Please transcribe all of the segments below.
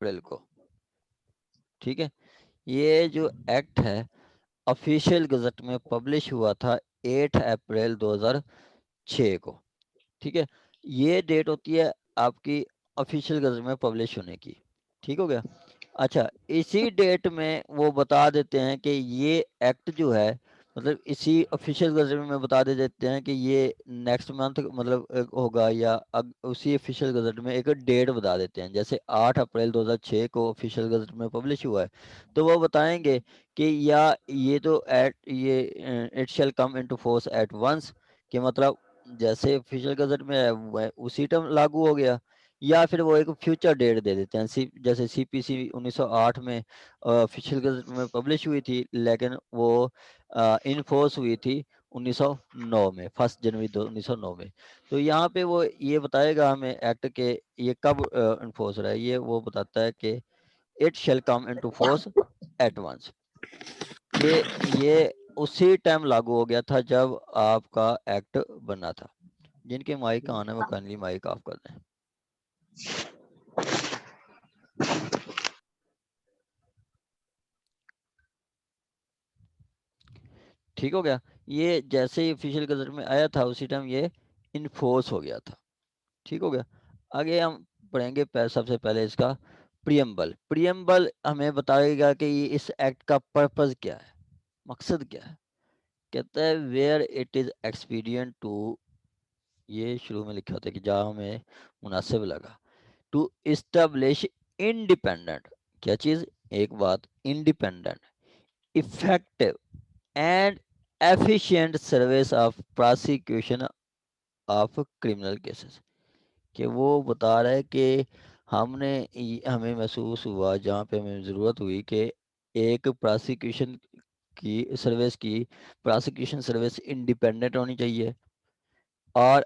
April کو. ٹھیک ہے, یہ جو ایکٹ ہے آفیشیل گزٹ میں پبلش ہوا تھا 8 اپریل 2006 کو. ٹھیک ہے, یہ ڈیٹ ہوتی ہے آپ کی آفیشیل گزٹ میں پبلش ہونے کی. ٹھیک ہو گیا. اچھا, اسی ڈیٹ میں وہ بتا دیتے ہیں کہ یہ ایکٹ جو ہے مطلب اسی آفیشیل گزٹ میں بتا دیتے ہیں کہ یہ نیکسٹ منتھ مطلب ہوگا, یا اسی آفیشیل گزٹ میں ایک ڈیٹ بتا دیتے ہیں. جیسے 8 اپریل 2006 کو آفیشیل گزٹ میں پبلش ہوا ہے, تو وہ بتائیں گے کہ یا یہ تو یہ it shall come into force at once, کہ مطلب جیسے آفیشیل گزٹ میں ہے اسی ٹائم لاگو ہو گیا, یا پھر وہ ایک فیوچر ڈیٹ دے دیتے ہیں. جیسے سی پی سی 1908 میں آفیشیل گزٹ میں پبلش ہوئی تھی, لیکن وہ انفورس ہوئی تھی 1909 میں, 1 جنوری 1909 میں. تو یہاں پہ وہ یہ بتائے گا ہمیں ایکٹ کہ یہ کب انفورس رہا ہے. یہ وہ بتاتا ہے کہ it shall come into force at once, کہ یہ اسی ٹائم لاگو ہو گیا تھا جب آپ کا ایکٹ بنا تھا. جن کے مائک آن ہے وہ کائنڈلی مائک آف کر دیں. ٹھیک ہو گیا. یہ جیسے ہی آفیشیل گزٹ میں آیا تھا اسی ٹائم یہ انفورس ہو گیا تھا. ٹھیک ہو گیا. آگے ہم پڑھیں گے سب سے پہلے اس کا پریمبل. پریمبل ہمیں بتائے گا کہ اس ایکٹ کا پرپز کیا ہے, مقصد کیا ہے. کہتا ہے where it is expedient to, یہ شروع میں لکھا ہوتا ہے کہ جہاں ہمیں مناسب لگا, ٹو اسٹیبلش انڈیپینڈنٹ, کیا چیز, ایک بات, independent, effective and efficient service of prosecution of criminal cases. کہ وہ بتا رہا ہے کہ ہمیں محسوس ہوا جہاں پہ ہمیں ضرورت ہوئی کہ ایک پراسیکیوشن سروس انڈیپینڈنٹ ہونی چاہیے, اور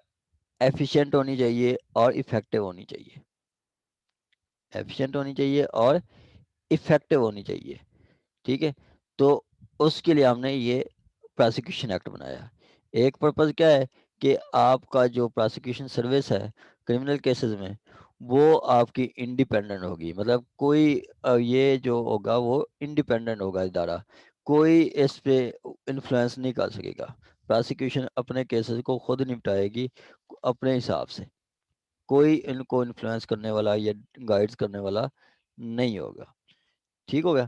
ایفیشینٹ ہونی چاہیے, اور افیکٹو ہونی چاہیے. ایفیشینٹ ہونی چاہیے اور افیکٹو ہونی چاہیے. ٹھیک ہے, تو اس کے لیے ہم نے یہ پراسیکیوشن ایکٹ بنایا. ایک پرپز کیا ہے کہ آپ کا جو پراسیکیوشن سروس ہے کرمنل کیسز میں وہ آپ کی انڈیپینڈنٹ ہوگی. مطلب کوئی یہ جو ہوگا وہ انڈیپینڈنٹ ہوگا ادارہ, کوئی اس پہ انفلوئنس نہیں کر سکے گا. پراسیکیوشن اپنے کیسز کو خود نپٹائے گی اپنے حساب سے, کوئی ان کو انفلوئنس کرنے والا یا گائیڈز کرنے والا نہیں ہوگا. ٹھیک ہو گیا.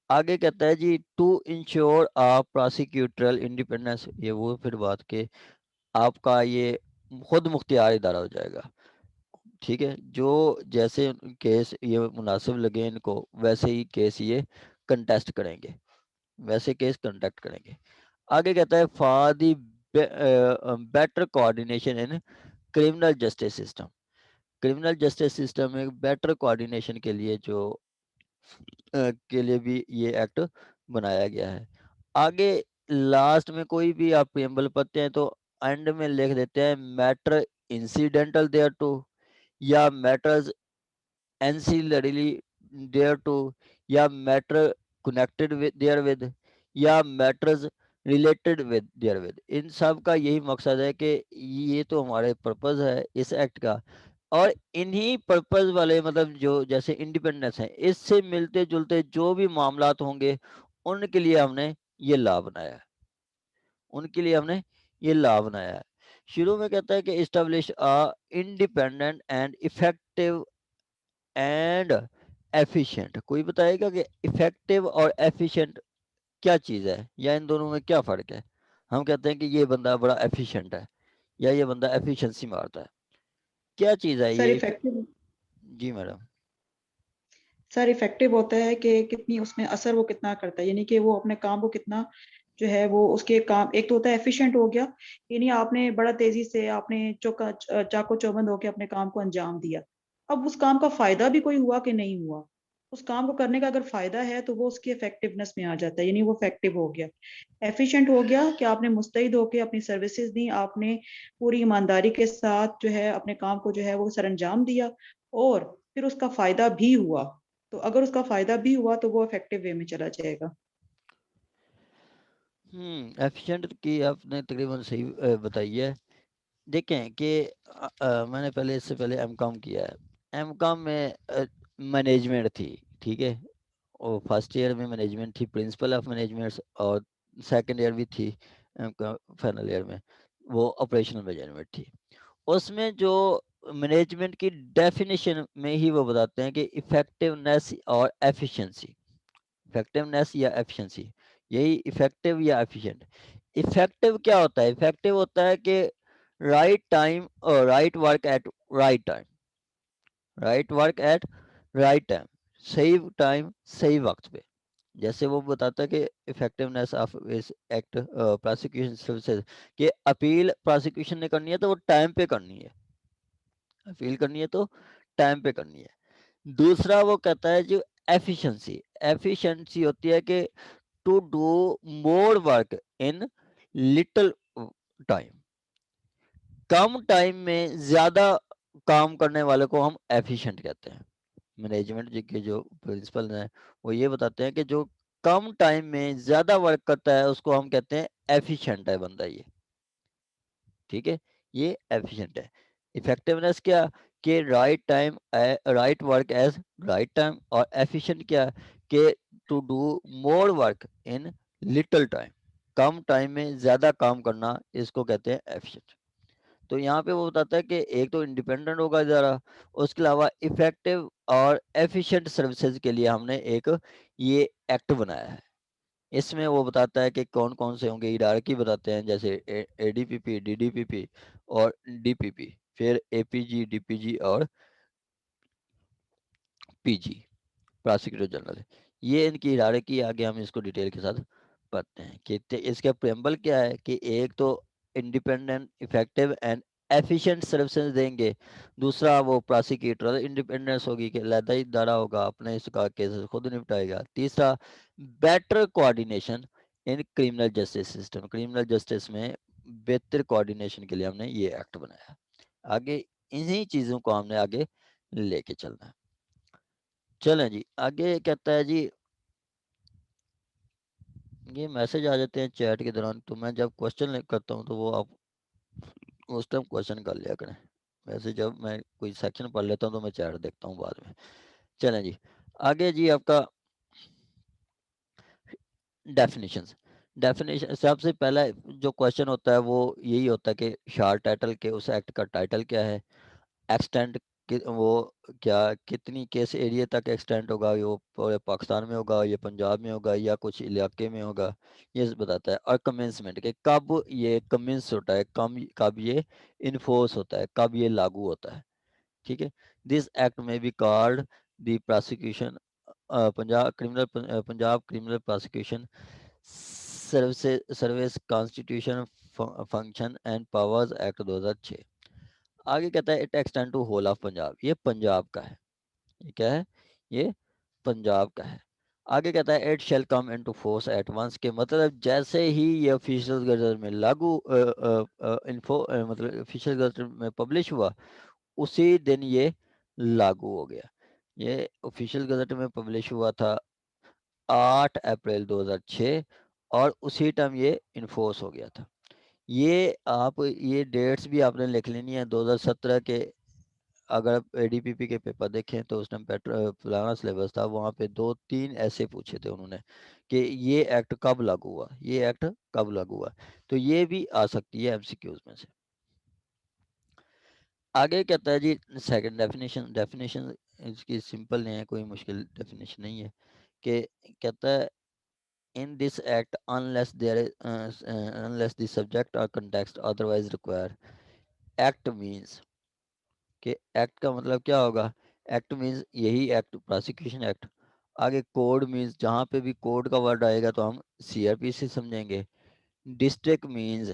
آگے کہتا ہے جی ٹو انشور پراسیکیوٹرل انڈیپینڈنس, یہ وہ پھر بات کہ آپ کا یہ خود مختار ادارہ ہو جائے گا. ٹھیک ہے, جو جیسے کیس یہ مناسب لگے ان کو ویسے ہی کیس یہ کنٹیسٹ کریں گے, ویسے کیس کنڈکٹ کریں گے. آگے کہتا ہے for the better coordination in criminal justice system. Criminal justice system میں بیٹر کوآرڈینیشن کے لیے کے لیے بھی یہ ایکٹ بنایا گیا ہے. آگے لاسٹ میں کوئی بھی آپ پریمبل پڑھتے ہیں تو اینڈ میں لکھ دیتے ہیں میٹر انسیڈنٹل دیئر ٹو, یا میٹرز اینسیلریلی دیئر ٹو, یا میٹر کنیکٹڈ دیئر ود, یا matters related with therewith. ان سب کا یہی مقصد ہے کہ یہ تو ہمارے پرپز ہے اس ایکٹ کا, اور انہی پرپز والے مطلب جو جیسے انڈیپینڈنس ہیں اس سے ملتے جلتے جو بھی معاملات ہوں گے ان کے لیے ہم نے یہ لا بنایا ہے, ان کے لیے ہم نے یہ لا بنایا ہے. شروع میں کہتا ہے کہ establish independent and effective and efficient. کوئی بتائے گا کہ افیکٹو اور ایفیشینٹ کیا چیز ہے, یا ان دونوں میں کیا فرق ہے. ہم کہتے ہیں کہ یہ بندہ بڑا ایفیشینٹ ہے, یا یہ بندہ ایفیشنسی مارتا ہے. کیا چیز ہے سر یہ؟ افیکٹو, جی میڈم. سر افیکٹو ہوتا ہے کہ کتنی اس میں اثر وہ کتنا کرتا ہے, یعنی کہ وہ اپنے کام کو کتنا جو ہے وہ اس کے کام, ایک تو ہوتا ہے ایفیشینٹ ہو گیا, یعنی آپ نے بڑا تیزی سے آپ نے چاقو چوبند ہو کے اپنے کام کو انجام دیا. اب اس کام کا فائدہ بھی کوئی ہوا کہ نہیں ہوا, اس کام کو کرنے کا اگر فائدہ ہے تو وہ اس کی افیکٹونیس میں آ جاتا ہے, یعنی وہ افیکٹو ہو گیا. ایفیشینٹ ہو گیا کہ آپ نے مستعد ہو کے اپنی سروسز دی, آپ نے پوری ایمانداری کے ساتھ جو ہے اپنے کام کو جو ہے وہ سر انجام دیا, اور پھر اس کا فائدہ بھی ہوا. تو اگر اس کا فائدہ بھی ہوا تو وہ افیکٹو وے میں چلا جائے گا. ایفیشینٹ کی آپ نے تقریباً صحیح بتائی ہے. دیکھیں کہ میں نے پہلے اس سے پہلے ایم کام کیا ہے. ایم کام میں مینجمنٹ تھی، ٹھیک ہے، اور فرسٹ ایئر میں مینجمنٹ تھی، پرنسپل آف مینجمنٹ، اور سیکنڈ ایئر بھی تھی، فائنل ایئر میں وہ آپریشنل مینجمنٹ تھی. اس میں جو مینجمنٹ کی ڈیفینیشن میں ہی وہ بتاتے ہیں کہ افیکٹونیس اور ایفیشنسی، افیکٹونیس یا ایفیشنسی، یہی افیکٹو یا ایفیشینٹ. افیکٹو کیا ہوتا ہے؟ افیکٹو ہوتا ہے کہ رائٹ ٹائم اور right work at right time, right work at right time, صحیح ٹائم صحیح وقت پہ. جیسے وہ بتاتا ہے کہ effectiveness of act prosecution services, کہ اپیل پروسیکیوشن نے کرنی ہے تو وہ ٹائم پہ کرنی ہے، اپیل کرنی ہے تو ٹائم پہ کرنی ہے. دوسرا وہ کہتا ہے جو ایفیشنسی، ایفیشنسی ہوتی ہے کہ to do more work in little time, کم ٹائم میں زیادہ کام کرنے والے کو ہم ایفیشنٹ کہتے ہیں. مینجمنٹ کے جو پرنسپل ہیں وہ یہ بتاتے ہیں کہ جو کم ٹائم میں زیادہ ورک کرتا ہے اس کو ہم کہتے ہیں ایفیشنٹ ہے بندہ یہ، ٹھیک ہے، یہ ایفیشنٹ ہے. افیکٹونیس کیا؟ کہ right time right work as right time, اور ایفیشنٹ کیا کہ to do more work in little time, کم ٹائم میں زیادہ کام کرنا، اس کو کہتے ہیں ایفیشنٹ. تو یہاں پہ وہ بتاتا ہے کہ ایک تو انڈیپینڈنٹ ہوگا ذرا، اس کے علاوہ افیکٹو اور ایفیشینٹ سروسز کے لیے ہم نے ایک یہ ایکٹ بنایا ہے. اس میں وہ بتاتا ہے کہ کون کون سے ہوں گے، ہیرارکی بتاتے ہیں، جیسے اے ڈی پی پی، ڈی ڈی پی پی اور ڈی پی پی، پھر اے پی جی، ڈی پی جی اور پی جی، پراسیکیوٹر جنرل. یہ ان کی ہیرارکی، آگے ہم اس کو ڈیٹیل کے ساتھ پڑھتے ہیں کہ اس کا پریمبل کیا ہے. کہ ایک تو independent effective and efficient services دیں گے، دوسرا وہ پراسیکیوٹر انڈیپینڈنس ہوگی کہ علیحدہ ہی ادارہ ہوگا، اپنے اس کا کیسز خود نپٹائے گا. تیسرا better coordination in criminal justice system, criminal justice میں بہتر کوآرڈینیشن کے لیے ہم نے یہ ایکٹ بنایا. آگے انہی چیزوں کو ہم نے آگے لے کے چلنا ہے. چلیں جی آگے کہتا ہے جی، یہ میسج آ جاتے ہیں چیٹ کے دوران، تو میں جب کوشچن کرتا ہوں تو وہ آپ اس ٹائم کوشچن کر لیا کریں. ویسے جب میں کوئی سیکشن پڑھ لیتا ہوں تو میں چیٹ دیکھتا ہوں بعد میں. چلیں جی آگے جی، آپ کا ڈیفینیشنز. ڈیفینیشن سب سے پہلا جو کوشچن ہوتا ہے وہ یہی ہوتا ہے کہ شارٹ ٹائٹل کے اس ایکٹ کا ٹائٹل کیا ہے، ایکسٹینٹ وہ کیا کتنی کیس ایریا تک ایکسٹینٹ ہوگا، یہ پورے پاکستان میں ہوگا، یہ پنجاب میں ہوگا، یا کچھ علاقے میں ہوگا، یہ بتاتا ہے. اور کمنسمنٹ کہ کب یہ کمنس ہوتا ہے، کب یہ انفورس ہوتا ہے، کب یہ لاگو ہوتا ہے. ٹھیک ہے، دس ایکٹ میں be called the prosecution Punjab criminal prosecution service constitution function and powers act 2006. آگے کہتا ہے it extend to whole of Punjab, یہ پنجاب کا ہے. یہ کیا ہے؟ یہ پنجاب کا ہے. آگے کہتا ہے it shall come into force at once, کے مطلب جیسے ہی یہ آفیشیل گزٹ میں لاگو مطلب آفیشیل گزٹ میں پبلش ہوا اسی دن یہ لاگو ہو گیا. یہ آفیشیل گزٹ میں پبلش ہوا تھا 8 اپریل 2006 اور اسی ٹائم یہ انفورس ہو گیا تھا. یہ آپ یہ ڈیٹس بھی آپ نے لکھ لینی ہے. 2017 کے اگر اے ڈی پی پی کے پیپر دیکھیں تو اس ٹائم پرانا سلیبس تھا، وہاں پہ 2-3 ایسے پوچھے تھے انہوں نے کہ یہ ایکٹ کب لاگو ہوا، یہ ایکٹ کب لاگو ہوا. تو یہ بھی آ سکتی ہے ایم سی کیوز میں سے. آگے کہتا ہے جی سیکنڈ ڈیفینیشن. ڈیفینیشن اس کی سمپل نہیں ہے، کوئی مشکل ڈیفینیشن نہیں ہے. کہ کہتا ہے in this act unless unless the subject or context otherwise require. act means کہ ایکٹ کا مطلب کیا ہوگا؟ ایکٹ مینس یہی ایکٹ پراسیکیوشن ایکٹ. آگے کوڈ مینس جہاں پہ بھی کوڈ کا ورڈ آئے گا تو ہم سی آر پی سے سمجھیں گے. District means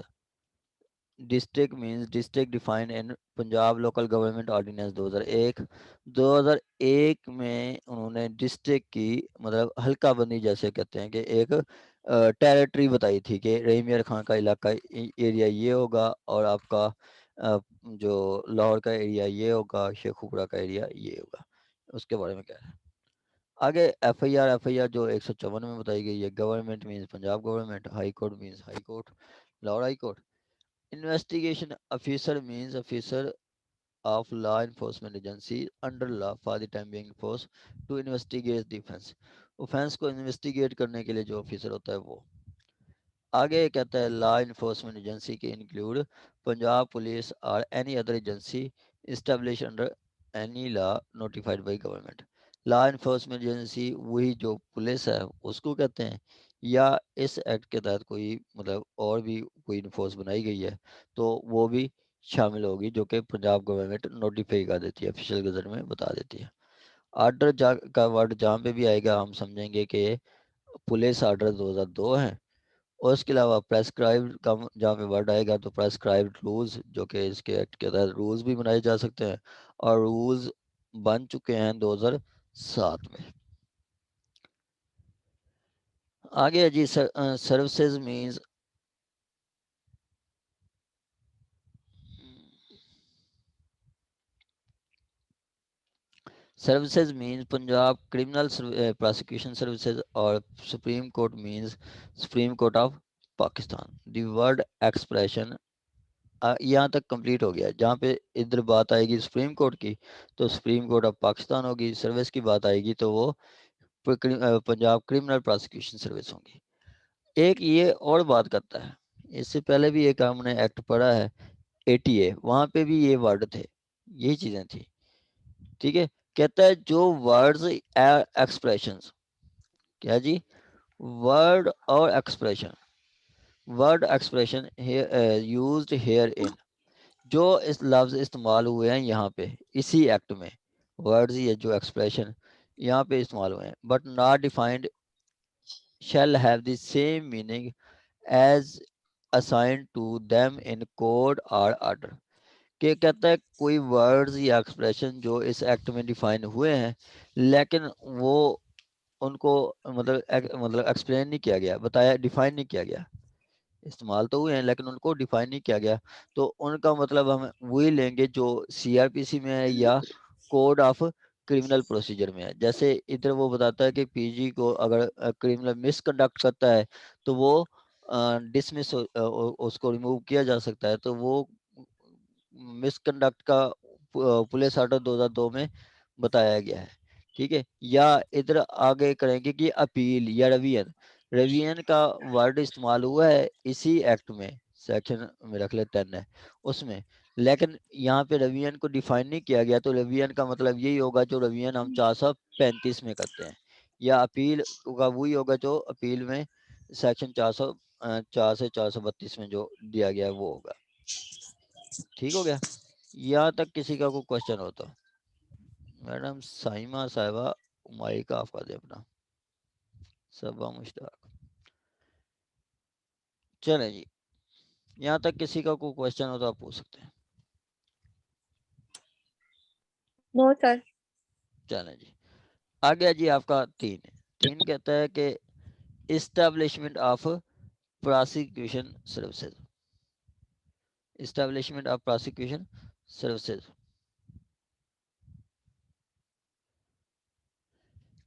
district defined in Punjab local government ordinance 2001. 2001 میں انہوں نے ڈسٹرکٹ کی مطلب حلقہ بندی جیسے کہتے ہیں کہ ایک ٹیریٹری بتائی تھی کہ رحیم میر خان کا علاقہ ایریا یہ ہوگا اور آپ کا جو لاہور کا ایریا یہ ہوگا، شیخ اوپرا کا ایریا یہ ہوگا. اس کے بارے میں کہہ رہے ہیں. آگے ایف آئی آر جو 154 میں بتائی گئی ہے. Government means Punjab government, high court means high court, Lahore high court. Investigation officer means officer of law enforcement agency under law for the time being force to investigate the offense. offense کو investigate کرنے کے لیے جو officer ہوتا ہے وہ. آگے یہ کہتا ہے لا انفورسمنٹ ایجنسی کے انکلوڈ پنجاب پولیس اور any other agency establish under any law notified by government. Law enforcement agency وہی جو پولیس ہے اس کو کہتے ہیں, یا اس ایکٹ کے تحت کوئی مطلب اور بھی کوئی انفورس بنائی گئی ہے تو وہ بھی شامل ہوگی, جو کہ پنجاب گورنمنٹ نوٹیفائی کر دیتی ہے, آفیشیل گزٹ میں بتا دیتی ہے. آرڈر کا ورڈ جہاں پہ بھی آئے گا ہم سمجھیں گے کہ پولیس آرڈر 2002 ہیں, اور اس کے علاوہ پریسکرائبڈ کا جہاں پہ ورڈ آئے گا تو پریسکرائبڈ رولز, جو کہ اس کے ایکٹ کے تحت رولز بھی بنائے جا سکتے ہیں, اور رولز بن چکے ہیں 2007 میں. آگے جی services means services means Punjab criminal prosecution services, اور Supreme Court means Supreme Court of Pakistan. The word expression یہاں تک کمپلیٹ ہو گیا. جہاں پہ ادھر بات آئے گی سپریم کورٹ کی تو سپریم کورٹ آف پاکستان ہوگی, سروس کی بات آئے گی تو وہ پنجاب کرمنل پروسیکیوشن سروس ہوں گی. ایک یہ اور بات کرتا ہے, اس سے پہلے بھی ایک ہم نے ایکٹ پڑھا ہے ATA, وہاں پہ بھی یہ ورڈ تھے, یہی چیزیں تھیں. ٹھیک ہے, کہتا ہے جو ورڈز ایکسپریشنز, کیا جی ورڈ اور expression, word expression used here in, جو اس لفظ استعمال ہوئے ہیں یہاں پہ اسی ایکٹ میں, ورڈز یا جو ایکسپریشن یہاں پہ استعمال ہوئے ہیں, but not defined shall have the same meaning as assigned to them in code or order. کہ کہتا ہے کوئی ورڈز یا ایکسپریشن جو اس ایکٹ میں ڈیفائن ہوئے ہیں لیکن وہ ان کو مطلب ایکسپلین نہیں کیا گیا, بتایا ڈیفائن نہیں کیا گیا, استعمال تو ہوئے ہیں لیکن ان کو ڈیفائن نہیں کیا گیا, تو ان کا مطلب ہم وہی لیں گے جو CRPC میں ہے یا کوڈ آف کرمنل پروسیجر میں ہے. جیسے ادھر وہ بتاتا ہے کہ PG کو اگر کرمنل مس کنڈکٹ کرتا ہے تو وہ ڈسمس اس کو ریموو کیا جا سکتا ہے, تو وہ مس کنڈکٹ کا پولیس آرڈر 2002 میں بتایا گیا ہے. ٹھیک ہے, یا ادھر آگے کریں گے کہ اپیل یا ریویژن, ریویژن کا ورڈ استعمال ہوا ہے اسی ایکٹ میں, سیکشن میں رکھ لے 10 ہے اس میں, لیکن یہاں پہ ریویژن کو ڈیفائن نہیں کیا گیا, تو ریویژن کا مطلب یہی ہوگا جو ریویژن ہم 435 میں کرتے ہیں, یا اپیل کا وہی ہوگا جو اپیل میں سیکشن 404 سے 432 میں جو دیا گیا ہے وہ ہوگا. ٹھیک ہو گیا, یہاں تک کسی کا کوئی کوشچن ہو تو. میڈم سائمہ صاحبہ مائک آف کر دے اپنا. صبا مشتاق, چلیں جی, یہاں تک کسی کا کوئی کوشچن ہو تو آپ پوچھ سکتے ہیں. نو سر. چلیں جی, آ گیا جی آپ کا 3 کہتا ہے کہ establishment of prosecution services, establishment of prosecution services.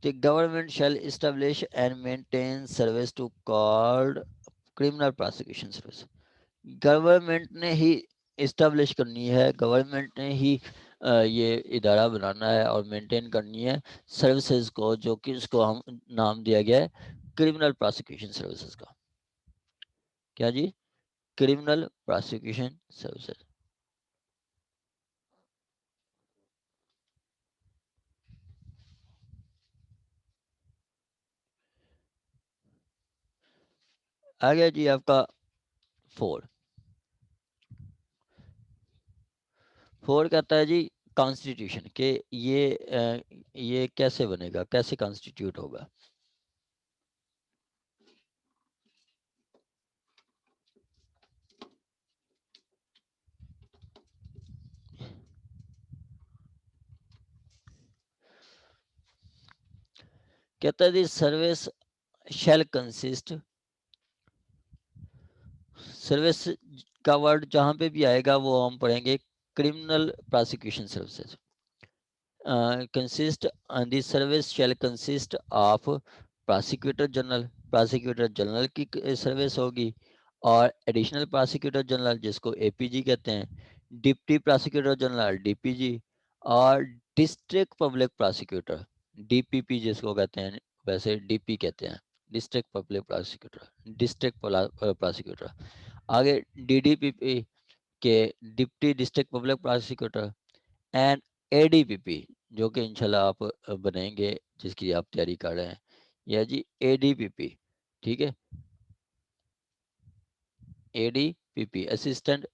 The government shall establish and maintain service to called criminal prosecution service. Government نے ہی اسٹیبلش کرنی ہے, گورنمنٹ نے ہی یہ ادارہ بنانا ہے اور مینٹین کرنی ہے سروسز کو, جو کہ اس کو ہم نام دیا گیا ہے کرمنل پروسیکیوشن سروسز کا. کیا جی, کرمنل پروسیکیوشن سروسز. آ گیا جی آپ کا 4 کہتا ہے جی کانسٹیٹیوشن, کہ یہ کیسے بنے گا, کیسے کانسٹیٹیوٹ ہوگا. کہتا ہے جی سروس شیل کنسسٹ, سروس کا ورڈ جہاں پہ بھی آئے گا وہ ہم پڑھیں گے criminal prosecution services. Consist the service shell consist of prosecutor general, prosecutor general کی سروس ہوگی, اور ایڈیشنل پروسیکیوٹر جنرل جس کو APG کہتے ہیں, deputy prosecutor general D P G اور district public prosecutor D P P جس کو کہتے ہیں، ویسے ڈی پی کہتے ہیں، district public prosecutor district prosecutor. آگے ڈی ڈی پی پی کے deputy district public prosecutor and A D P P جو کہ انشاءاللہ آپ بنیں گے، جس کی آپ تیاری کر رہے ہیں، یا جی اے ڈی پی پی. ٹھیک ہے، A D P P assistant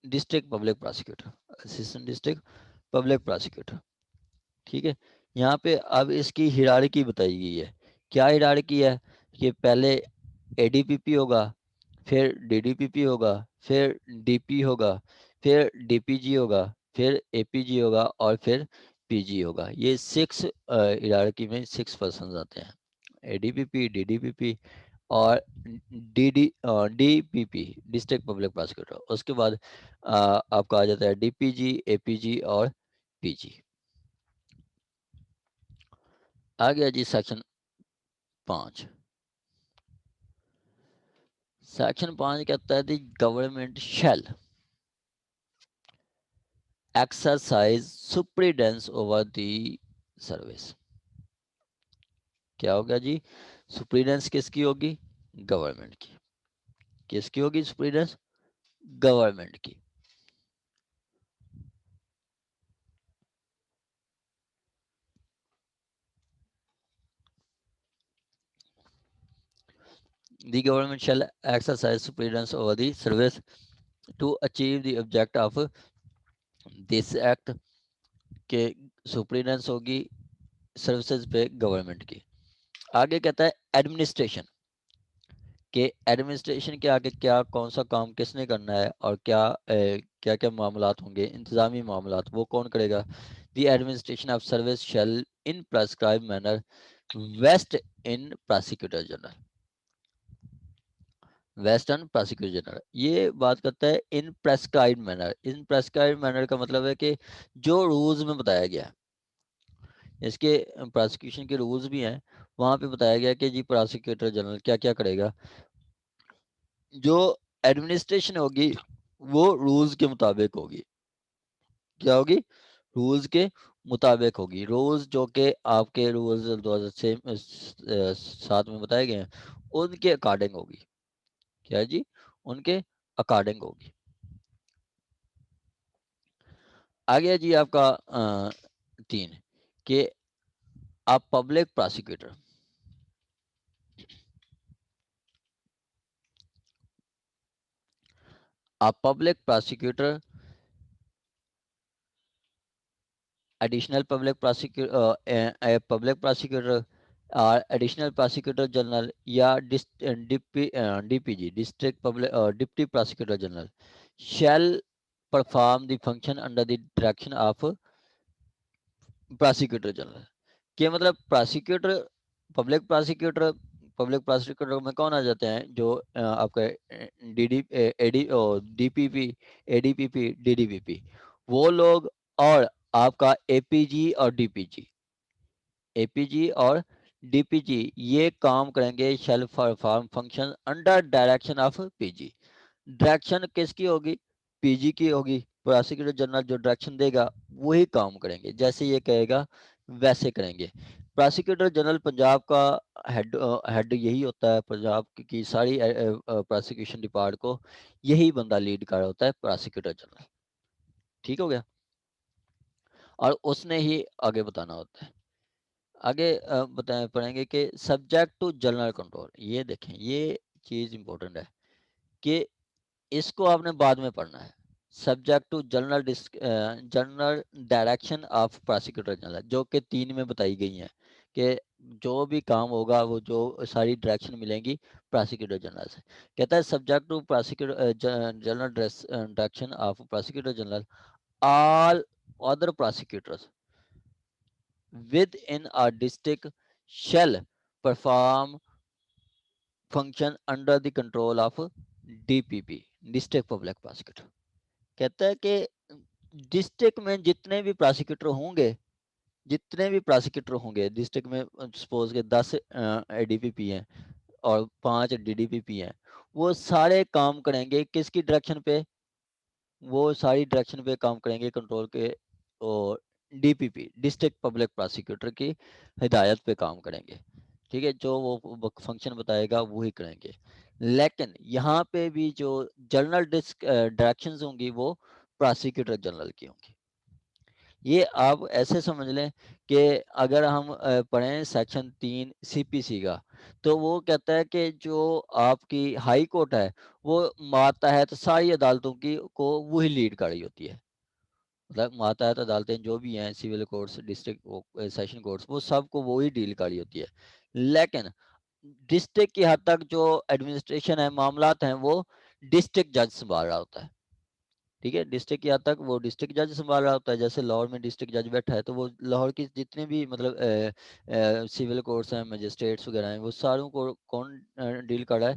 district public prosecutor, assistant district public prosecutor. ٹھیک ہے، یہاں پہ اب اس کی ہیرارکی بتائی گئی ہے. کیا ہیرارکی ہے کہ پہلے اے ڈی پی پی ہوگا، پھر ڈی ڈی پی پی ہوگا، پھر ڈی پی ہوگا، پھر ڈی پی جی ہوگا، پھر اے پی جی ہوگا، اور پھر پی جی ہوگا. یہ 6 ہیرارکی میں 6 پرسنز آتے ہیں، اے ڈی پی پی، ڈی ڈی پی پی اور D P P district public prosecutor. اس کے بعد آپ کا آ جاتا ہے ڈی پی جی، اے پی جی اور پی جی. آ گیا جی سیکشن 5. سیکشن 5 کہتا ہے the government shall exercise superintendence over the service. کیا ہوگا جی؟ سپریڈنس کس کی ہوگی؟ گورنمنٹ کی. کس کی ہوگی سپریڈنس؟ گورنمنٹ کی. The government shall exercise superintendence over the service to achieve the object of this act. کہ سپریڈنس ہوگی سروسز پہ گورنمنٹ کی. آگے کہتا ہے ایڈمنسٹریشن، کہ ایڈمنسٹریشن کے آگے کیا کون سا کام کس نے کرنا ہے اور کیا کیا معاملات ہوں گے، انتظامی معاملات وہ کون کرے گا. The administration of service shall in prescribed manner vest in prosecutor general. Vest in prosecutor general یہ بات کرتا ہے ان پریسکرائبڈ مینر. ان پریسکرائبڈ مینر کا مطلب ہے کہ جو رولز میں بتایا گیا ہے، اس کے پروسیکیوشن کے رولز بھی ہیں، وہاں پہ بتایا گیا کہ جی پروسیکیوٹر جنرل کیا کیا کرے گا. جو ایڈمنسٹریشن ہوگی وہ رولز کے مطابق ہوگی. کیا ہوگی؟ رولز کے مطابق ہوگی. رولز جو کہ آپ کے رولز 2007 میں بتائے گئے ہیں ان کے اکارڈنگ ہوگی. کیا جی؟ ان کے اکارڈنگ ہوگی. آگے جی آپ کا 3 کہ آپ پبلک پروسیکیوٹر. آپ public prosecutor additional public prosecutor اور ایڈیشنل پروسیکیوٹر جنرل یا D P G district public deputy prosecutor general shall perform the function under the direction of prosecutor general. کہ مطلب پروسیکیوٹر پبلک پروسیکیوٹر میں کون آ جاتے ہیں؟ جو آپ کا ڈی پی پی، اے ڈی پی پی، ڈی ڈی پی پی وہ لوگ، اور آپ کا اے پی جی اور ڈی پی جی. اے پی جی اور ڈی پی جی یہ کام کریں گے shall perform function under direction of P G. Direction کس کی ہوگی؟ پی جی کی ہوگی. پروسیکیوٹر جنرل جو ڈائریکشن دے گا وہی کام کریں گے، جیسے یہ کہے گا ویسے کریں گے. پروسیکیوٹر جنرل پنجاب کا ہیڈ یہی ہوتا ہے. پنجاب کی ساری پروسیکیوشن ڈپارٹ کو یہی بندہ لیڈ کر رہا ہوتا ہے، پروسیکیوٹر جنرل. ٹھیک ہو گیا؟ اور اس نے ہی آگے بتانا ہوتا ہے. آگے پڑھیں گے کہ سبجیکٹ ٹو جنرل کنٹرول. یہ دیکھیں یہ چیز امپورٹنٹ ہے کہ اس کو آپ نے بعد میں پڑھنا ہے. Subject to general direction of prosecutor general جو کہ 3 میں بتائی گئی ہیں کہ جو بھی کام ہوگا وہ جو ساری ڈائریکشن ملیں گی پروسیکیوٹر جنرل سے. کہتا ہے subject to general direction of prosecutor general all other prosecutors within a district shall perform function under the control of DPP district public prosecutor. کہتا ہے کہ ڈسٹرکٹ میں جتنے بھی پروسیکیوٹر ہوں گے ڈسٹرکٹ میں سپوز کے 10 اے ڈی پی پی ہیں اور 5 ڈی ڈی پی پی ہیں، وہ سارے کام کریں گے کس کی ڈائریکشن پہ؟ وہ ساری ڈائریکشن پہ کام کریں گے کنٹرول کے، اور D P P district public prosecutor کی ہدایت پہ کام کریں گے، ٹھیک ہے، جو وہ فنکشن بتائے گا وہی کریں گے. لیکن یہاں پہ بھی جو جنرل ڈائریکشنز ہوں گی وہ پراسیکیوٹر جنرل کی ہوں گی. یہ آپ ایسے سمجھ لیں کہ اگر ہم پڑھیں سیکشن 3 سی پی سی کا، تو وہ کہتا ہے کہ جو آپ کی ہائی کورٹ ہے وہ ماتحت ساری عدالتوں کی کو وہی لیڈ کر رہی ہوتی ہے. مطلب ماتحت عدالتیں جو بھی ہیں، civil courts, district session courts, وہ سب کو وہی ڈیل کر رہی ہوتی ہے. لیکن ڈسٹرکٹ کی حد تک جو ایڈمنسٹریشن ہے، معاملات ہیں، وہ ڈسٹرکٹ جج سنبھال رہا ہوتا ہے. ٹھیک ہے، ڈسٹرکٹ کی حد تک وہ ڈسٹرکٹ جج سنبھال رہا ہوتا ہے. جیسے لاہور میں ڈسٹرکٹ جج بیٹھا ہے تو وہ لاہور کی جتنے بھی مطلب سول کورٹس ہیں، مجسٹریٹس وغیرہ ہیں، وہ ساروں کو کون ڈیل کر رہا ہے،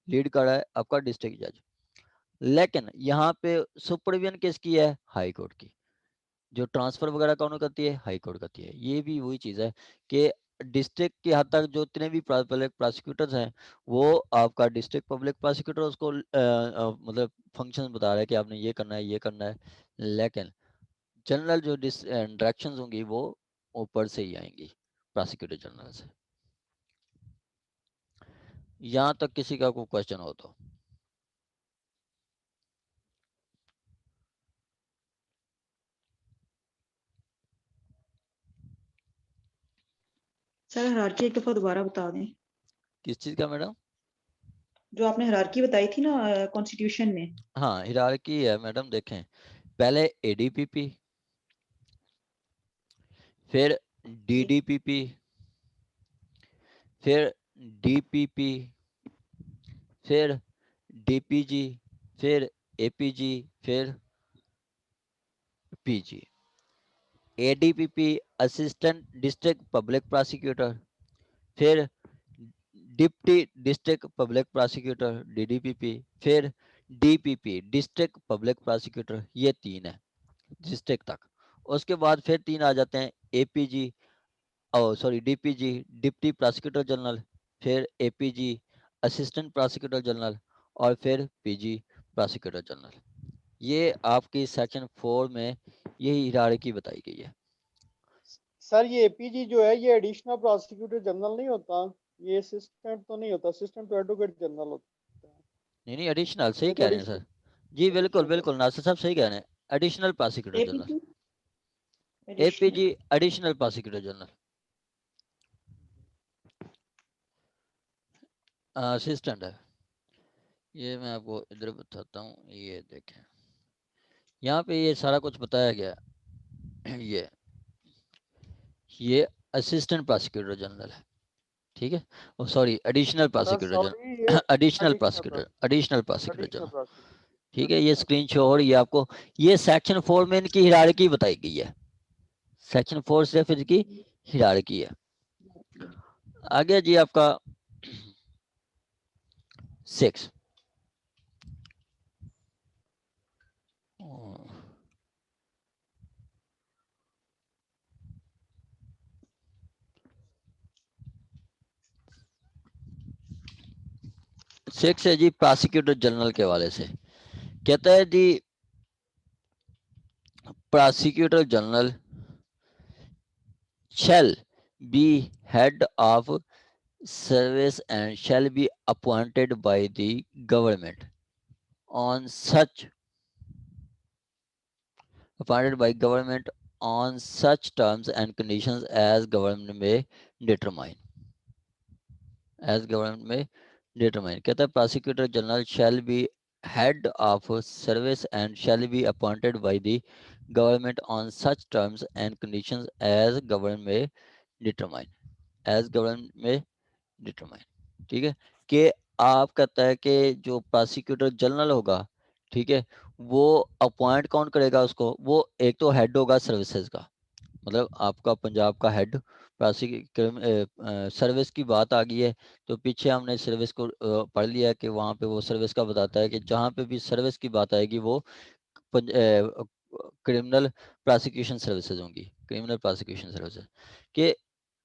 لیڈ کر رہا ہے؟ آپ کا ڈسٹرکٹ جج. لیکن یہاں پہ سپرویژن کس کی ہے؟ ہائی کورٹ کی. جو ٹرانسفر وغیرہ کون کرتی ہے؟ ہائی کورٹ کرتی ہے. یہ بھی وہی چیز ہے کہ ڈسٹرکٹ کی حد تک جو اتنے بھی پبلک پراسیکیوٹرز ہیں، وہ آپ کا ڈسٹرکٹ پبلک پراسیکیوٹر اس کو مطلب فنکشن بتا رہا ہے کہ آپ نے یہ کرنا ہے، یہ کرنا ہے. لیکن جنرل جو ڈائریکشنز ہوں گی وہ اوپر سے ہی آئیں گی، پراسیکیوٹر جنرل سے. یہاں تک کسی کا کوئی کوشچن ہو تو. سر ہرارکی ایک دفعہ دوبارہ بتا دیں. کس چیز کا میڈم؟ جو آپ نے ہرارکی بتائی تھی نا کانسٹیٹیوشن میں. ہاں ہیرارکی ہے میڈم. دیکھیں پہلے اے ڈی پی پی، پھر ڈی ڈی پی پی، پھر ڈی پی پی، پھر ڈی پی جی، پھر اے پی جی، پھر P G. A D P P assistant district public prosecutor, پھر deputy district public prosecutor D D P P, پھر D P P district public prosecutor. یہ 3 ہے district تک. اس کے بعد پھر 3 آ جاتے ہیں اے پی جی، ڈی پی جی ڈپٹی پراسیکیوٹر جنرل، پھر اے پی جی اسسٹنٹ پراسیکیوٹر جنرل، اور پھر پی جی پراسیکیوٹر جنرل. یہ آپ کی سیکشن 4 میں یہی ہیرارکی بتائی گئی ہے. سر یہ اے پی جی جو ہے یہ ایڈیشنل پراسیکیوٹر جنرل نہیں ہوتا؟ یہ اسسٹنٹ تو نہیں ہوتا؟ اسسٹنٹ ٹو ایڈوکیٹ جنرل ہوتا ہے. نہیں ایڈیشنل صحیح یہ کہہ تو رہے ہیں سر. جی بالکل بالکل ناصر صاحب صحیح کہہ رہے ہیں. ایڈیشنل پراسیکیوٹر اے پی جنرل، جی اے پی ایڈیشنل. جی ایڈیشنل پراسیکیوٹر جنرل، اسسٹنٹ ہے. یہ میں آپ کو ادھر بتاتا ہوں. یہ دیکھیں یہاں پہ یہ سارا کچھ بتایا گیا. یہ اسسٹنٹ پراسیکیوٹر جنرل ہے. ٹھیک ہے، سوری ایڈیشنل سر پراسیکیوٹر سوری جنرل، یہ additional additional prosecutor, additional prosecutor additional general. Prosecutor. ٹھیک ہے، یہ ایڈیشنل اسکرین شو ہو رہی ہے آپ کو. یہ سیکشن 4 میں ان کی ہیرارکی بتائی گئی ہے. سیکشن 4 صرف ان کی ہیرارکی ہے. آگے جی آپ کا 6. سکس ہے جی پراسیکیوٹر جنرل کے حوالے سے. کہتا ہے جی prosecutor general shall be head of service and shall be appointed by the government on such terms and conditions as government may determine. کہتا ہے prosecutor general shall be head of service and shall be appointed by the government on such terms and conditions as government may determine. ٹھیک ہے کہ آپ کہتا ہے کہ جو پراسیکیوٹر جنرل ہوگا، ٹھیک ہے، وہ اپوائنٹ کون کرے گا اس کو؟ وہ ایک تو ہیڈ ہوگا سروسز کا، مطلب آپ کا پنجاب کا ہیڈ. سروس کی بات آ گئی ہے تو پیچھے ہم نے سروس کو پڑھ لیا کہ وہاں پہ وہ سروس کا بتاتا ہے کہ جہاں پہ بھی سروس کی بات آئے گی وہ کرمنل پراسیکیوشن سروسز ہوں گی. کرمنل پراسیکیوشن سروسز کہ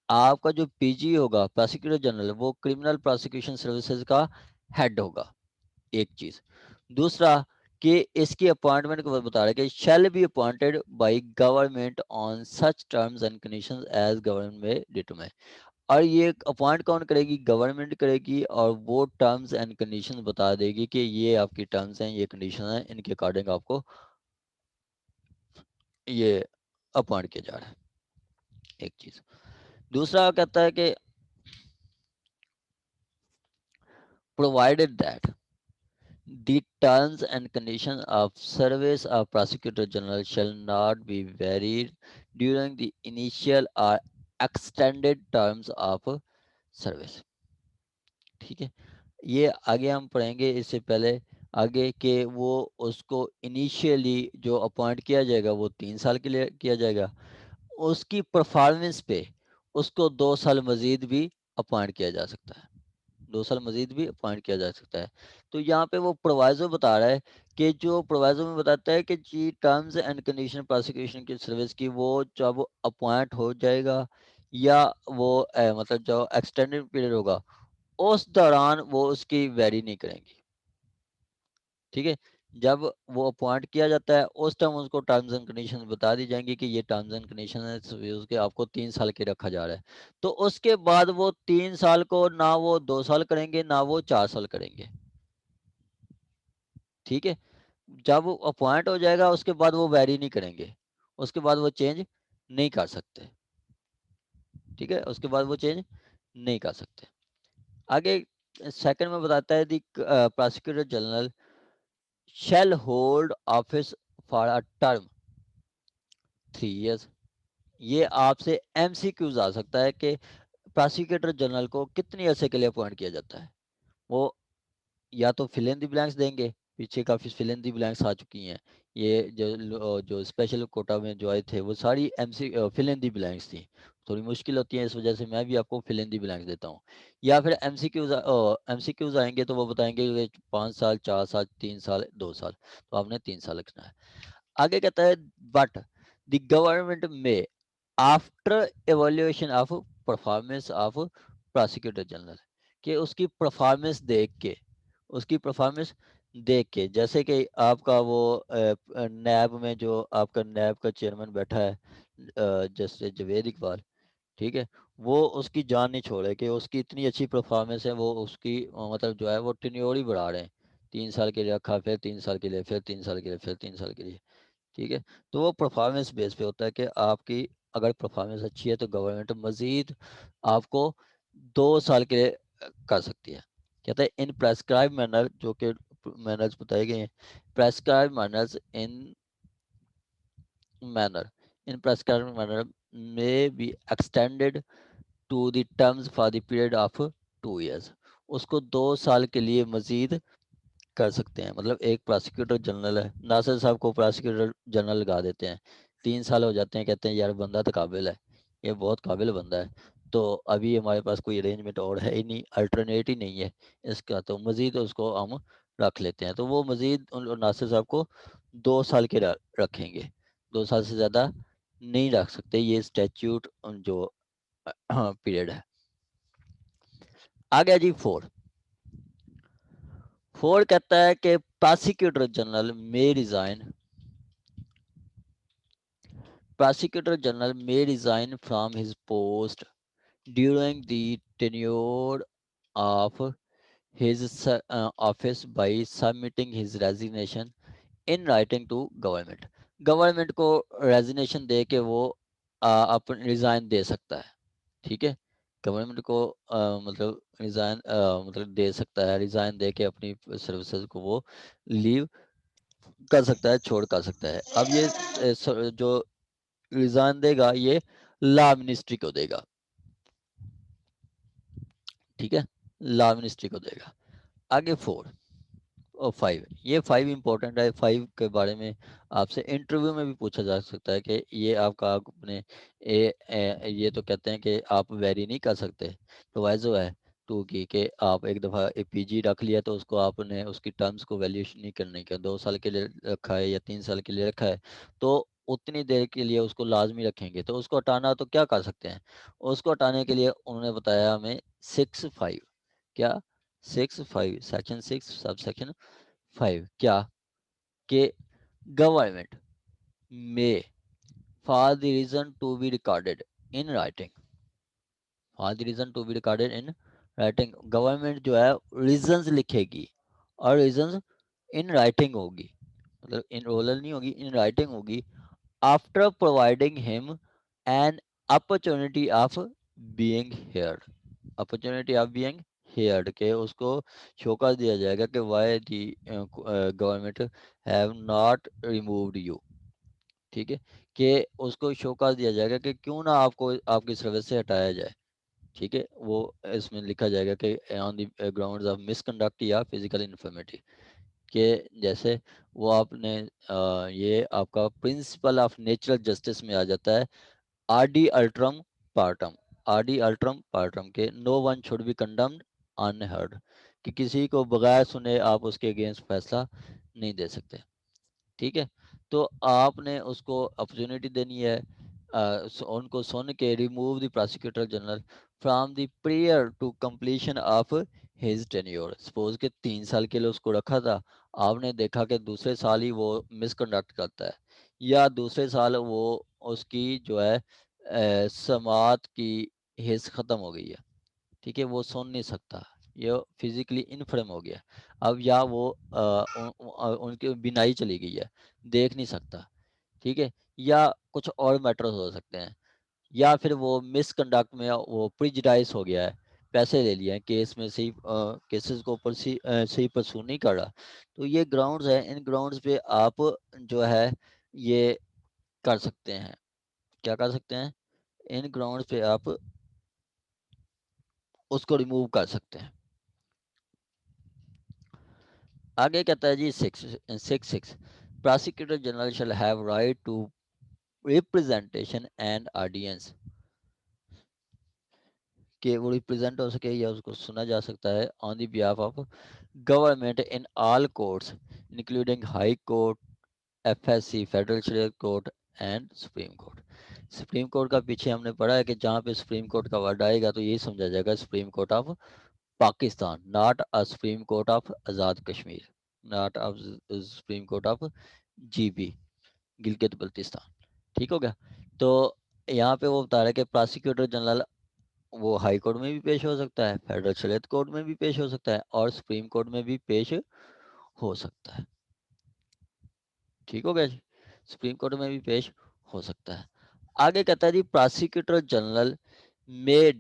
آپ کا جو پی جی ہوگا پراسیکیوٹر جنرل، وہ کرمنل پراسیکیوشن سروسز کا ہیڈ ہوگا. ایک چیز. دوسرا کہ اس کی اپوائنٹمنٹ کو بتا رہا ہے کہ shall be appointed by government on such terms and conditions as government may determine. اور یہ اپوائنٹ کون کرے گی؟ گورنمنٹ کرے گی، اور وہ ٹرمز اینڈ کنڈیشن بتا دے گی کہ یہ آپ کی ٹرمز ہیں، یہ کنڈیشن ہیں، ان کے اکارڈنگ آپ کو یہ اپوائنٹ کیا جا رہا ہے. ایک چیز. دوسرا کہتا ہے کہ provided that the terms and conditions of service of Prosecutor General shall not be varied during the initial or extended terms of service. ٹھیک ہے، یہ آگے ہم پڑھیں گے اس سے پہلے آگے کہ وہ اس کو انیشیلی جو اپوائنٹ کیا جائے گا وہ 3 سال کے لیے کیا جائے گا، اس کی پرفارمنس پہ اس کو 2 سال مزید بھی اپوائنٹ کیا جا سکتا ہے، 2 سال مزید بھی اپوائنٹ کیا جا سکتا ہے. تو یہاں پہ وہ پرووائزو بتا رہا ہے کہ جو پرووائزو میں بتاتا ہے کہ جی ٹرمز اینڈ کنڈیشن پروسیکیوشن کی سروس کی وہ جب اپوائنٹ ہو جائے گا یا وہ مطلب جو ایکسٹینڈڈ پیریڈ ہوگا اس دوران وہ اس کی ویری نہیں کریں گی. ٹھیک ہے، جب وہ اپوائنٹ کیا جاتا ہے اس ٹائم اس کو ٹرمز اینڈ کنڈیشن بتا دی جائیں گی کہ یہ ٹرمز اینڈ کنڈیشن ہے، آپ کو 3 سال کے رکھا جا رہا ہے. تو اس کے بعد وہ 3 سال کو نہ وہ 2 سال کریں گے نہ وہ 4 سال کریں گے. ٹھیک ہے، جب وہ اپوائنٹ ہو جائے گا اس کے بعد وہ ویری نہیں کریں گے، اس کے بعد وہ چینج نہیں کر سکتے. ٹھیک ہے، اس کے بعد وہ چینج نہیں کر سکتے. آگے سیکنڈ میں بتاتا ہے the prosecutor general shall hold office for a term 3 years. یہ آپ سے ایم سی کیوز آ سکتا ہے کہ پروسیکیوٹر جنرل کو کتنی عرصے کے لیے اپوائنٹ کیا جاتا ہے. وہ یا تو فل ان دی بلینکس دیں گے، پیچھے کافی فل ان دی بلینکس آ چکی ہیں، یہ جو اسپیشل کوٹا میں جو آئے تھے وہ ساری ایم سی فل ان دی بلینکس تھیں. تھوڑی مشکل ہوتی ہے، اس وجہ سے میں بھی آپ کو فل ان دی بلینکس دیتا ہوں. یا پھر ایم سی کیوز آئیں گے تو وہ بتائیں گے کہ 5 سال 4 سال 3 سال 2 سال، تو آپ نے 3 سال لکھنا ہے. آگے کہتا ہے بٹ دی گورنمنٹ میں after evaluation of performance of prosecutor general, کہ اس کی پرفارمنس دیکھ کے، اس کی پرفارمنس دیکھ کے، جیسے کہ آپ کا وہ نیب میں جو آپ کا نیب کا چیئرمین بیٹھا ہے جیسے جوید اقبال، ٹھیک ہے، وہ اس کی جان نہیں چھوڑے کہ اس کی اتنی اچھی پرفارمنس ہے، وہ اس کی مطلب جو ہے وہ ٹینیور ہی بڑھا رہے ہیں، 3 سال کے لیے رکھا، پھر 3 سال کے لیے، پھر 3 سال کے لیے، پھر 3 سال کے لیے. ٹھیک ہے، تو وہ پرفارمنس بیس پہ ہوتا ہے کہ آپ کی اگر پرفارمنس اچھی ہے تو گورنمنٹ مزید آپ کو 2 سال کے لیے کر سکتی ہے. کہتا ہے ان پریسکرائب مینر، جو کہ مینرز بتائے گئے ہیں، prescribed manners in prescribed manner may be extended to the terms for the period of 2 years. اس کو 2 سال کے لیے مزید کر سکتے ہیں. مطلب ایک پروسیکیوٹر جنرل ہے، ناصر صاحب کو پروسیکیوٹر جنرل لگا دیتے ہیں، 3 سال ہو جاتے ہیں، کہتے ہیں یار بندہ تو قابل ہے، یہ بہت قابل بندہ ہے، تو ابھی ہمارے پاس کوئی ارینجمنٹ اور ہے ہی نہیں، الٹرنیٹ ہی نہیں ہے اس کا، تو مزید اس کو ہم رکھ لیتے ہیں. تو وہ مزید ناصر صاحب کو 2 سال کے رکھیں گے، 2 سال سے زیادہ نہیں رکھ سکتے. یہ اسٹیچیوٹ جو پیریڈ ہے. آگے جی 4 کہتا ہے کہ پروسیکیوٹر جنرل میں resign from his post during the tenure of his office by submitting his resignation in writing to government. Government کو ریزینیشن دے کے وہ اپنے ریزائن دے سکتا ہے. ٹھیک ہے، گورنمنٹ کو مطلب ریزائن مطلب دے سکتا ہے، ریزائن دے کے اپنی سروسز کو وہ لیو کر سکتا ہے، چھوڑ کر سکتا ہے. اب یہ جو ریزائن دے گا یہ لا منسٹری کو دے گا. ٹھیک ہے، لا منسٹری کو دے گا. آگے 5 یہ 5 امپورٹنٹ ہے. 5 کے بارے میں آپ سے انٹرویو میں بھی پوچھا جا سکتا ہے کہ یہ آپ کا اپنے یہ تو کہتے ہیں کہ آپ ویری نہیں کر سکتے، پرووائزو ہے 2 کی کہ آپ ایک دفعہ پی جی رکھ لیا تو اس کو آپ نے اس کی ٹرمز کو ویلیوشن نہیں کرنے کا، 2 سال کے لیے رکھا ہے یا 3 سال کے لیے رکھا ہے تو اتنی دیر کے لیے اس کو لازمی رکھیں گے. تو اس کو ہٹانا تو کیا کر سکتے ہیں، اس کو ہٹانے کے لیے انہوں نے بتایا ہمیں 6(5) کیا 6(5) سیکشن 6 سب سیکشن 5 کیا کہ government may for the reason to be recorded in writing, for the reason to be recorded in writing, government جو ہے ریزنز لکھے گی اور ریزنز ان رائٹنگ ہوگی, مطلب ان رولر نہیں ہوگی, ان رائٹنگ ہوگی, after providing him an opportunity of being heard, opportunity of being heard, کہ اس کو شوکا دیا جائے گا کہ why the government have not removed you, ٹھیک ہے, کہ اس کو شوکا دیا جائے گا کہ کیوں نہ آپ کو آپ کی سروس سے ہٹایا جائے, ٹھیک ہے, وہ اس میں لکھا جائے گا کہ آن دی گراؤنڈز آف مس کنڈکٹ یا فزیکل انفرمیٹی, کہ جیسے وہ آپ نے یہ آپ کا پرنسپل آف نیچرل جسٹس میں آ جاتا ہے آر ڈی الٹرم پارٹم, آر ڈی الٹرم پارٹم, کہ نو ون شوڈ بی کنڈمڈ انہرڈ, کہ کسی کو بغیر سنے آپ اس کے اگینسٹ فیصلہ نہیں دے سکتے, ٹھیک ہے. تو آپ نے اس کو اپرچونیٹی دینی ہے ان کو سن کے remove the prosecutor general from the prior to completion of his tenure. Suppose کہ 3 سال کے لیے اس کو رکھا تھا, آپ نے دیکھا کہ دوسرے سال ہی وہ مس کنڈکٹ کرتا ہے, یا دوسرے سال وہ اس کی جو ہے سماعت کی حص ختم ہو گئی ہے, ٹھیک ہے, وہ سن نہیں سکتا, یہ فزیکلی انفرم ہو گیا, اب یا وہ ان کی بینائی چلی گئی ہے, دیکھ نہیں سکتا, ٹھیک ہے, یا کچھ اور میٹرز ہو سکتے ہیں, یا پھر وہ مس کنڈکٹ میں وہ پریجڈائز ہو گیا ہے, پیسے لے لیے ہیں کیس میں, صحیح کیسز کو صحیح پرسو نہیں کر رہا, تو یہ گراؤنڈز ہیں, ان گراؤنڈز پہ آپ جو ہے یہ کر سکتے ہیں, کیا کر سکتے ہیں, ان گراؤنڈز پہ آپ اس کو ریموو کر سکتے ہیں. آگے کہتا ہے جی 6 prosecutor general shall have right to representation and audience, کہ وہ ریپرزینٹ ہو سکے یا اس کو سنا جا سکتا ہے on the behalf of government in all courts including High Court, F S C, Federal Shariat Court and Supreme Court. Supreme Court کا پیچھے ہم نے پڑھا ہے کہ جہاں پہ سپریم کورٹ کا ورڈ آئے گا تو یہی سمجھا جائے گا Supreme Court of Pakistan, not Supreme Court of Azad Kashmir, not Supreme Court of G B Gilgit Baltistan, ٹھیک ہو گیا. تو یہاں پہ وہ بتا رہا ہے کہ پراسیکیوٹر جنرل وہ ہائی کورٹ میں بھی پیش ہو سکتا ہے, فیڈرل شریعت کورٹ میں بھی پیش ہو سکتا ہے, اور سپریم کورٹ میں بھی پیش ہو سکتا ہے, ٹھیک ہو گیا جی, سپریم کورٹ میں بھی پیش ہو سکتا ہے. آگے کہتا ہے جی پراسیکیوٹر جنرل میں